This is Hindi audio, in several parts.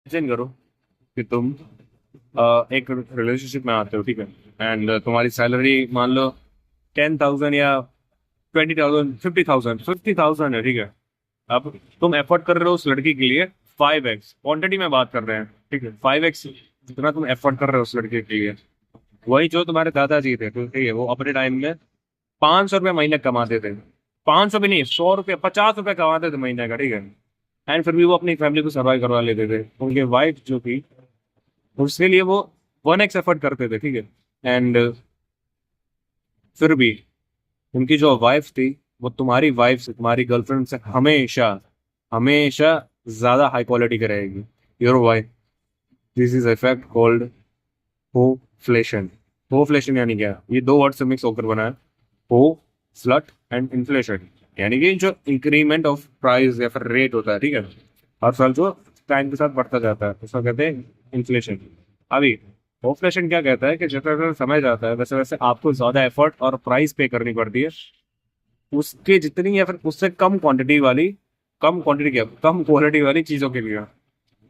इमेजिन करो कि तुम एक रिलेशनशिप में आते हो, ठीक है। एंड तुम्हारी सैलरी मान लो 10,000 या 20,000, 50,000 है, ठीक है। अब तुम एफर्ट कर रहे हो उस लड़की के लिए 5x, क्वांटिटी में बात कर रहे हैं, ठीक है। 5x जितना तुम एफर्ट कर रहे हो उस लड़के के लिए, वही जो तुम्हारे दादाजी थे, ठीक है, वो अपने टाइम में 500 रुपये महीने कमाते थे। 500 भी नहीं, 100 रुपये, 50 रुपये कमाते थे महीने का, ठीक है। एंड फिर भी वो अपनी फैमिली को सर्वाइव करवा लेते थे। उनके वाइफ जो थी, उसके लिए वो 1x एफर्ट करते थे, ठीक है। एंड फिर भी उनकी जो वाइफ थी, वो तुम्हारी वाइफ से, तुम्हारी गर्लफ्रेंड से हमेशा हमेशा ज्यादा हाई क्वालिटी की रहेगी। Your wife, this is effect called होफ्लेशन। होफ्लेशन यानी क्या? ये दो वर्ड से मिक्स होकर बना है। हो, स्लट एंड इन्फ्लेशन, यानी कि जो इंक्रीमेंट ऑफ प्राइस या फिर रेट होता है, ठीक है, हर साल जो टाइम के साथ बढ़ता जाता है, उसको कहते हैं इन्फ्लेशन। अभी होफ्लेशन क्या कहता है कि जैसे जैसे समय जाता है वैसे वैसे आपको ज्यादा एफर्ट और प्राइस पे करनी पड़ती है उसके जितनी या फिर उससे कम क्वांटिटी वाली, कम क्वांटिटी क्या, कम क्वालिटी वाली चीजों के लिए।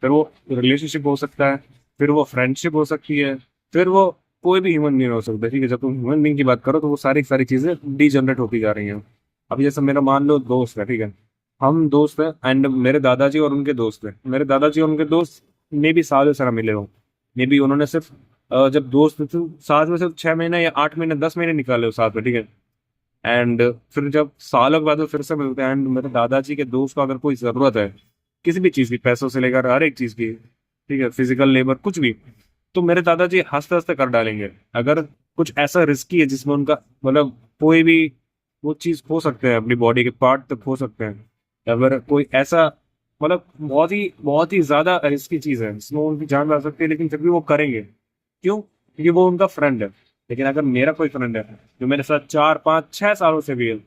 फिर वो रिलेशनशिप हो सकता है, फिर वो फ्रेंडशिप हो सकती है, फिर वो कोई भी ह्यूमन बींग हो सकता है, ठीक है। जब तुम ह्यूमन बींग की बात करो तो वो सारी सारी चीजें डीजनरेट होती जा रही हैं। अभी जैसे मेरा मान लो दोस्त है, ठीक है। हम दोस्त हैं एंड मेरे दादाजी और उनके दोस्त हैं। मेरे दादाजी और उनके दोस्त मे भी सालों से ना मिले हो, मे बी उन्होंने सिर्फ जब दोस्त थे तो साथ में सिर्फ 6 महीने या 8 महीने 10 महीने निकाले हो साथ में, ठीक है। एंड फिर जब सालों के बाद वो फिर से मिलते हैं एंड मेरे दादाजी के दोस्त को अगर कोई जरूरत है किसी भी चीज की, पैसों से लेकर हर एक चीज की, ठीक है, फिजिकल लेबर कुछ भी, तो मेरे दादाजी हंसते हंसते कर डालेंगे। अगर कुछ ऐसा रिस्की है जिसमें उनका मतलब कोई भी वो चीज खो सकते हैं, अपनी बॉडी के पार्ट तक खो सकते हैं, अगर कोई ऐसा मतलब बहुत ही ज्यादा रिस्की चीज है जिसमें उनकी जान जा सकती है, लेकिन फिर भी वो करेंगे। क्यों? क्योंकि वो उनका फ्रेंड है। लेकिन अगर मेरा कोई फ्रेंड है जो मेरे साथ 4 5 6 सालों से भी है,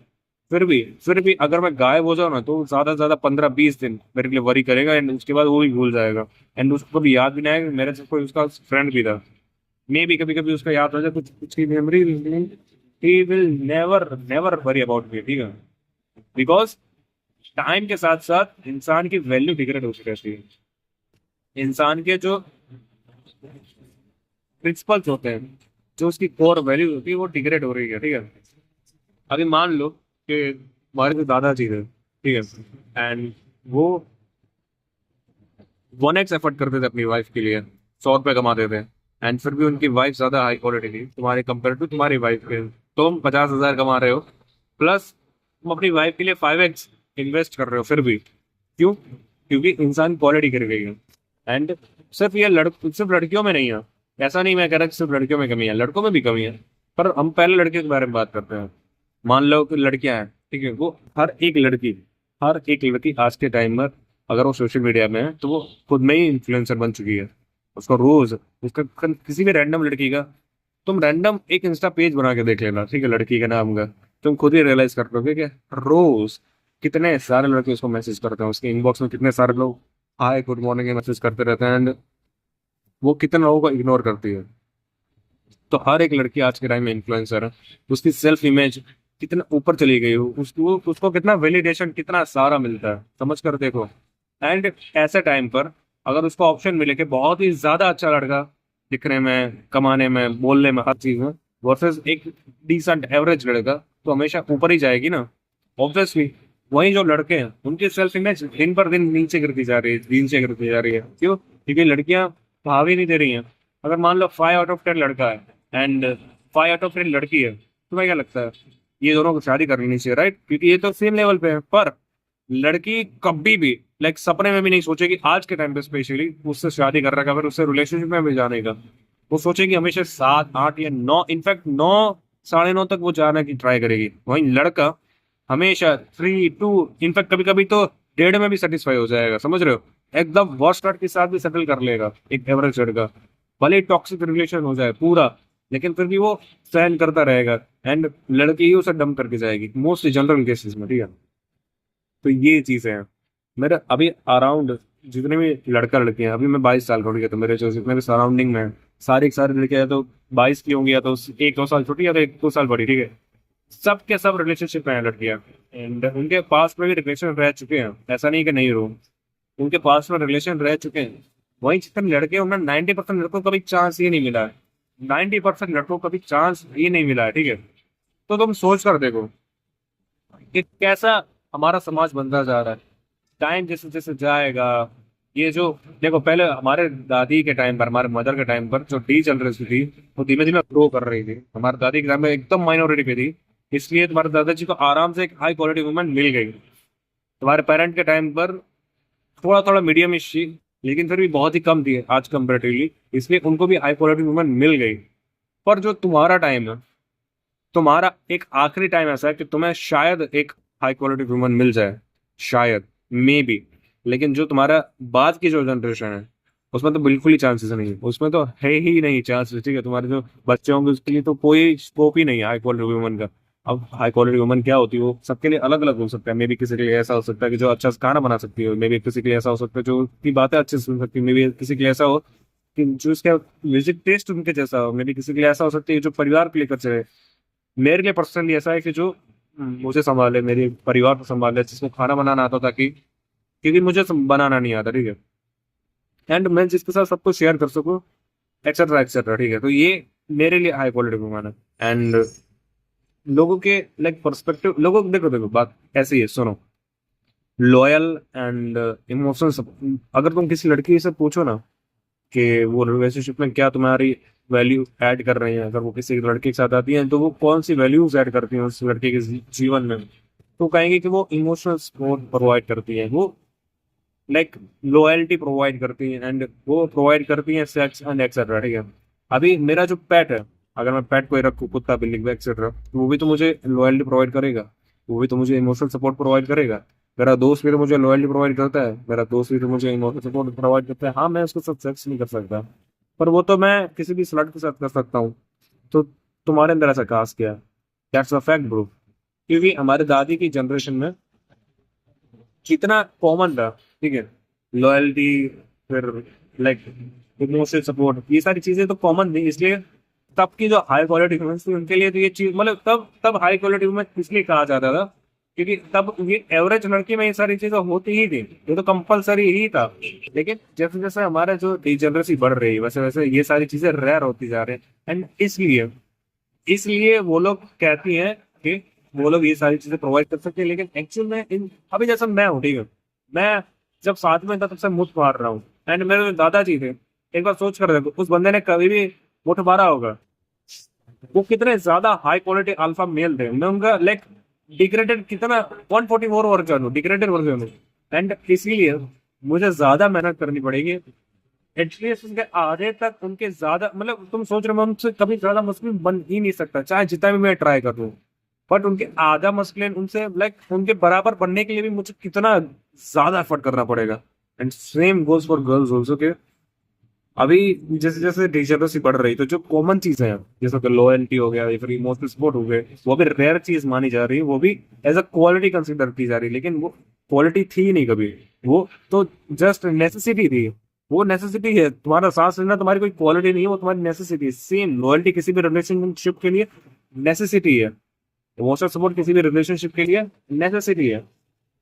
फिर भी अगर मैं गायब हो जाऊँ ना तो ज्यादा से ज्यादा 15 20 दिन मेरे लिए वरी करेगा एंड उसके बाद वो भी भूल जाएगा। एंड उसको भी याद भी नहीं आएगा कि मेरे से कोई उसका फ्रेंड भी था। मे भी कभी कभी उसका याद हो जाए कुछ कुछ की memory, he will never never worry about me, ठीक है। बिकॉज टाइम के साथ साथ इंसान की वैल्यू डिग्रेड होती रहती है। इंसान के जो प्रिंसिपल्स होते हैं, जो उसकी कोर वैल्यू होती है, वो डिग्रेड हो रही है, ठीक है। अभी मान लो कि हमारे जो दादाजी थे, ठीक है, एंड वो 1x एफर्ट करते थे अपनी वाइफ के लिए, 100 रुपये कमाते थे। एंड फिर भी उनकी वाइफ ज्यादा हाई क्वालिटी थी तुम्हारे कंपेयर टू तुम्हारी वाइफ के। तुम 50,000 कमा रहे हो, प्लस तुम अपनी वाइफ के लिए 5x इन्वेस्ट कर रहे हो, फिर भी क्यों? क्योंकि इंसान क्वालिटी गिर गई है। एंड सिर्फ लड़कियों में नहीं है, ऐसा नहीं मैं कह रहा कि सिर्फ लड़कियों में कमी है, लड़कों में भी कमी है। पर हम पहले लड़के के बारे में बात करते हैं। मान लो कि लड़कियां हैं, ठीक है, वो हर एक लड़की आज के टाइम में अगर वो सोशल मीडिया में है तो वो खुद में ही इन्फ्लुएंसर बन चुकी है। उसको रोज किसी भी रैंडम लड़की का, तुम रैंडम एक इंस्टा पेज बना के देख लेना, ठीक है, लड़की के नाम का, तुम खुद ही रियलाइज कर लोगे कि रोज कितने सारे लड़के उसको मैसेज करते हैं, उसके इनबॉक्स में कितने सारे लोग हाय गुड मॉर्निंग के मैसेज करते रहते हैं एंड वो कितने लोगों को इग्नोर करती है। तो हर एक लड़की आज के टाइम में इन्फ्लुएंसर है। उसकी सेल्फ इमेज कितना ऊपर चली गई हो, उसको कितना वैलिडेशन कितना सारा मिलता है, समझ कर देखो। एंड ऐसे टाइम पर अगर उसको ऑप्शन मिले कि बहुत ही ज्यादा अच्छा लड़का, दिखने में, कमाने में, बोलने में, हर चीज में, वर्सेस एक डिसेंट एवरेज लड़का, तो हमेशा ऊपर ही जाएगी ना, ऑब्वियसली। वही जो लड़के हैं उनकी सेल्फ इमेज दिन पर दिन नीचे गिरती जा रही है, नीचे गिरती जा रही है। क्यों? क्योंकि लड़कियां भाव ही नहीं दे रही हैं। अगर मान लो 5 आउट ऑफ 10 लड़का है एंड 5 आउट ऑफ 10 लड़की है, तुम्हें क्या लगता है? ये दोनों को शादी कर लेनी चाहिए, राइट? क्योंकि ये तो सेम लेवल पे है। पर लड़की कभी भी लाइक सपने में भी नहीं सोचेगी आज के टाइम पे स्पेशली उससे शादी कर रखा, फिर उससे रिलेशनशिप में भी जाने का। वो सोचेगी हमेशा 7 8 या 9, इनफैक्ट 9 साढ़े 9 तक वो जाने की ट्राई करेगी। वहीं लड़का हमेशा 3 2, इनफैक्ट कभी कभी तो 1.5 में भी सेटिस्फाई हो जाएगा, समझ रहे हो? एकदम वर्स्ट के साथ भी सेटल कर लेगा एक एवरेज लड़का। भले टॉक्सिक रिलेशन हो जाए पूरा, लेकिन फिर भी वो सहन करता रहेगा एंड लड़की ही उसे डम करके जाएगी मोस्टली जनरल केसेस में, ठीक है। तो ये चीजें हैं। मेरे अभी अराउंड जितने भी लड़का लड़के हैं, अभी मैं 22 साल का हूँ, ठीक है, तो मेरे जो जितने भी सराउंडिंग में हैं, सारी की सारी लड़कियां या तो 22 की होंगी, या तो 1 2 साल छोटी, या तो 1 2 साल बड़ी, ठीक है। सब के सब रिलेशनशिप में है लड़कियां एंड उनके पास में भी रिलेशन रह चुके हैं, ऐसा नहीं कि नहीं रहो, उनके पास में रिलेशन रह चुके हैं। वहीं जितने लड़के उनमें 90% लड़कों को कभी चांस ही नहीं मिला है। 90% लड़कों को कभी चांस ही नहीं मिला है, ठीक है। तो तुम सोच कर देखो कि कैसा हमारा समाज बनता जा रहा है। टाइम जैसे जैसे जाएगा, ये जो, देखो पहले हमारे दादी के टाइम पर, हमारे मदर के टाइम पर जो डी जनरेशन थी वो धीमे धीमे ग्रो कर रही थी। हमारे दादी के टाइम में एकदम माइनॉरिटी पे थी, इसलिए तुम्हारे दादाजी को आराम से एक हाई क्वालिटी वुमेन मिल गई। तुम्हारे पेरेंट के टाइम पर थोड़ा थोड़ा मीडियम थी, लेकिन फिर भी बहुत ही कम थी आज कंपेरेटिवली, इसलिए उनको भी हाई क्वालिटी वुमेन मिल गई। पर जो तुम्हारा टाइम है, तुम्हारा एक आखिरी टाइम ऐसा है कि तुम्हें शायद एक हाई क्वालिटी वुमन मिल जाए, शायद, मे बी। लेकिन जो तुम्हारा बाद की जो जनरेशन है उसमें तो बिल्कुल ही चांसेस नहीं है, उसमें तो है ही नहीं चांसेस, ठीक है। तुम्हारे जो बच्चे होंगे उसके लिए तो कोई स्कोप ही नहीं है हाई क्वालिटी वुमन का। अब हाई क्वालिटी वुमन क्या होती है वो सबके लिए अलग अलग हो सकता है। मे बी किसी के लिए ऐसा हो सकता है कि जो अच्छा से खाना बना सकती है, मे बी किसी के लिए ऐसा हो सकता है जो की बातें अच्छे से सुन सकती है, मे बी किसी के लिए ऐसा हो कि जो इसका म्यूजिक टेस्ट उनके जैसा हो, मे बी किसी के लिए ऐसा हो सकता है जो परिवार को लेकर चले। मेरे लिए पर्सनली ऐसा है कि जो मुझे संभाले, मेरे परिवार को संभाले, जिसको खाना बनाना आता, ताकि क्योंकि मुझे बनाना नहीं आता, ठीक है। एंड मैं जिसके साथ सब कुछ शेयर कर सकूँ, एक्सेट्रा एक्सेट्रा, ठीक है। तो ये मेरे लिए हाई क्वालिटी घुमाना है। एंड लोगों के लाइक पर्सपेक्टिव, लोगों को देखो देखो बात ऐसी है, सुनो। लॉयल एंड इमोशनल, अगर तुम किसी लड़की से पूछो ना कि वो रिलेशनशिप में क्या तुम्हारी वैल्यू ऐड कर रही है, अगर वो किसी लड़के के साथ आती है तो वो कौन सी वैल्यूज ऐड करती हैं उस लड़के के जीवन में, तो कहेंगे कि वो इमोशनल सपोर्ट प्रोवाइड करती है, वो लाइक लॉयल्टी प्रोवाइड करती है, एंड वो प्रोवाइड करती है सेक्स एंड एक्सेट्रा, ठीक है। अभी मेरा जो पेट है, अगर मैं पेट कोई रखूँ, कुत्ता बिल्ली एक्सेट्रा, तो वो भी तो मुझे लॉयल्टी प्रोवाइड करेगा, वो भी तो मुझे इमोशनल सपोर्ट प्रोवाइड करेगा। मेरा दोस्त भी तो मुझे लॉयल्टी प्रोवाइड करता है, मेरा दोस्त भी तो मुझे इमोशनल सपोर्ट प्रोवाइड करता है। हाँ, मैं उसके साथ सेक्स नहीं कर सकता, पर वो तो मैं किसी भी स्लट के साथ कर सकता हूँ। तो तुम्हारे अंदर ऐसा खास क्या है? That's a fact bro. क्योंकि हमारे दादी की जनरेशन में कितना कॉमन था, ठीक है, लॉयल्टी, फिर लाइक इमोशनल सपोर्ट, ये सारी चीजें तो कॉमन थी, इसलिए तब की जो हाई क्वालिटी ह्यूमंस थी उनके लिए तो ये चीज, मतलब तब तब हाई क्वालिटी ह्यूमन इसलिए कहा जाता था क्योंकि तब ये एवरेज लड़की में ये सारी चीजें होती ही थी, ये तो कंपलसरी ही था। लेकिन जैसे जैसे हमारे जो डिजेनरेसी बढ़ रही है, वैसे वैसे ये सारी चीजें रेयर होती जा रही है। एंड इसलिए इसलिए वो लोग कहती हैं कि वो लोग ये सारी चीजें प्रोवाइड कर सकते हैं, लेकिन एक्चुअल में इन, अभी जैसे मैं हूँ, ठीक है, मैं जब साथ में था तब से मुठ मार रहा हूँ। एंड मेरे जो दादाजी थे, एक बार सोच कर देखो, उस बंदे ने कभी भी मुठ मारा होगा? वो कितने ज्यादा हाई क्वालिटी अल्फा मेल थे, मैं उनका लाइक डिग्रेडेड कितना 144 वर्जन हूँ, डिग्रेडेड वर्जन हूँ। एंड इसीलिए मुझे ज्यादा मेहनत करनी पड़ेगी, एटलीस्ट उनके आधे तक, उनके ज्यादा, मतलब तुम सोच रहे हो मैं उनसे कभी ज्यादा मुस्लिम बन ही नहीं सकता चाहे जितना भी मैं ट्राई कर लूं। बट उनके आधा मस्कुलिन, उनसे लाइक उनके बराबर बनने के लिए भी मुझे कितना ज्यादा एफर्ट करना पड़ेगा। And same goes for girls also के अभी जैसे जैसे डिजेनरेसी बढ़ रही, तो जो कॉमन चीजें हैं जैसे कि लॉयल्टी हो गया या फिर इमोशनल सपोर्ट हो गए, वो भी रेयर चीज मानी जा रही है, वो भी एज अ क्वालिटी कंसिडर की जा रही है। लेकिन वो क्वालिटी थी नहीं कभी, वो तो जस्ट नेसेसिटी थी। वो नेसेसिटी है, तुम्हारा सांस लेना तुम्हारी कोई क्वालिटी नहीं है, वो तुम्हारी नेसेसिटी है। सेम लॉयल्टी किसी भी रिलेशनशिप के लिए नेसेसिटी है, इमोशनल सपोर्ट किसी भी रिलेशनशिप के लिए नेसेसिटी है।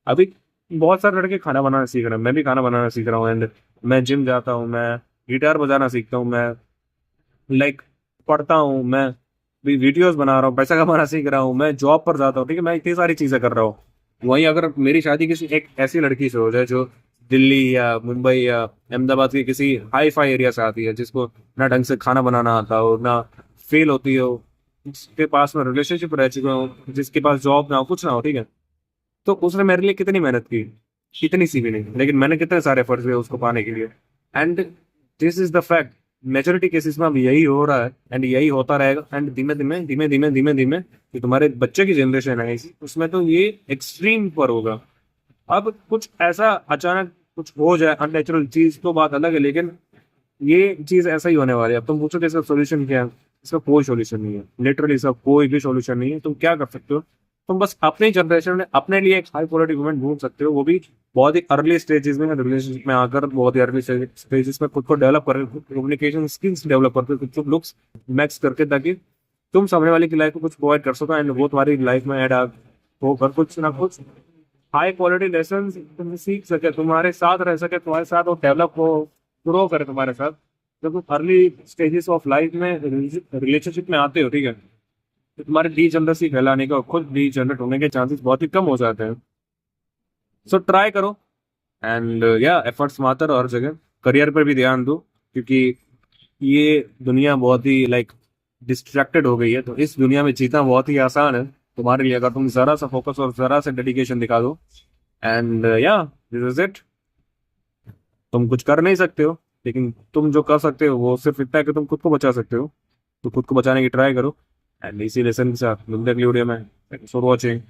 अभी बहुत सारे लड़के खाना बनाना सीख रहे हैं, मैं भी खाना बनाना सीख रहा हूँ, एंड मैं जिम जाता हूँ, मैं गिटार बजाना सीखता हूँ, मैं लाइक पढ़ता हूँ, मैं भी वीडियोस बना रहा हूँ, पैसा कमाना सीख रहा हूँ, मैं जॉब पर जाता हूँ, ठीक है, मैं इतनी सारी चीजें कर रहा हूँ। वहीं अगर मेरी शादी किसी एक ऐसी लड़की से हो जाए जो दिल्ली या मुंबई या अहमदाबाद के किसी हाई फाई एरिया से आती है, जिसको ना ढंग से खाना बनाना आता हो, ना फेल होती हो, जिसके पास में रिलेशनशिप रह चुके हो, जिसके पास जॉब ना हो, कुछ ना हो, ठीक है, तो उसने मेरे लिए कितनी मेहनत की, कितनी सी भी नहीं, लेकिन मैंने कितने सारे एफर्ट्स दिए उसको पाने के लिए। And this is the fact. Majority cases में अब यही हो रहा है एंड यही होता रहेगा। एंड धीमे धीमे धीमे धीमे धीमे धीमे जो तुम्हारे बच्चे की जनरेशन है इसी, उसमें तो ये एक्सट्रीम पर होगा। अब कुछ ऐसा अचानक कुछ हो जाए अननेचुरल चीज तो बात अलग है, लेकिन ये चीज ऐसा ही होने वाली है। अब तुम पूछो कि इसका सोल्यूशन क्या है? इसका कोई सोल्यूशन नहीं है, लिटरली इसका कोई भी सोल्यूशन नहीं है। तुम क्या कर सकते हो? तुम बस अपनी जनरेशन में अपने लिए एक हाई क्वालिटी वुमेन ढूंढ सकते हो, वो भी बहुत ही अर्ली स्टेजेस में, रिलेशनशिप में आकर बहुत ही अर्ली स्टेजेस में खुद को डेवलप करके, कम्युनिकेशन स्किल्स डेवलप करके, खुद को लुक्स मैक्स करके, ताकि तुम सामने वाले की लाइफ को कुछ प्रोवाइड कर सको एंड वो तुम्हारी लाइफ में ऐड होकर कुछ ना कुछ हाई क्वालिटी लेसन तुम सीख सके, तुम्हारे साथ रह सके, तुम्हारे साथ वो डेवलप हो, ग्रो करे तुम्हारे साथ। जब तुम अर्ली स्टेजेस ऑफ लाइफ में रिलेशनशिप में आते हो, ठीक है, तो तुम्हारे डीजेनरेसी फैलाने का, खुद डीजेनरेट होने के चांसेस बहुत ही कम हो जाते हैं। सो ट्राई करो, एंड या एफर्ट्स मात्र और जगह करियर पर भी ध्यान दो, क्योंकि ये दुनिया बहुत ही लाइक डिस्ट्रैक्टेड हो गई है। तो इस दुनिया में जीना बहुत ही आसान है तुम्हारे लिए, अगर तुम जरा सा फोकस और जरा सा डेडिकेशन दिखा दो। एंड या दिस इज इट। तुम कुछ कर नहीं सकते हो, लेकिन तुम जो कर सकते हो वो सिर्फ इतना है कि तुम खुद को बचा सकते हो। तो खुद को बचाने की ट्राई करो। एंड इसी लेसन के साथ मिलते हैं अगली वीडियो में। Thanks for watching.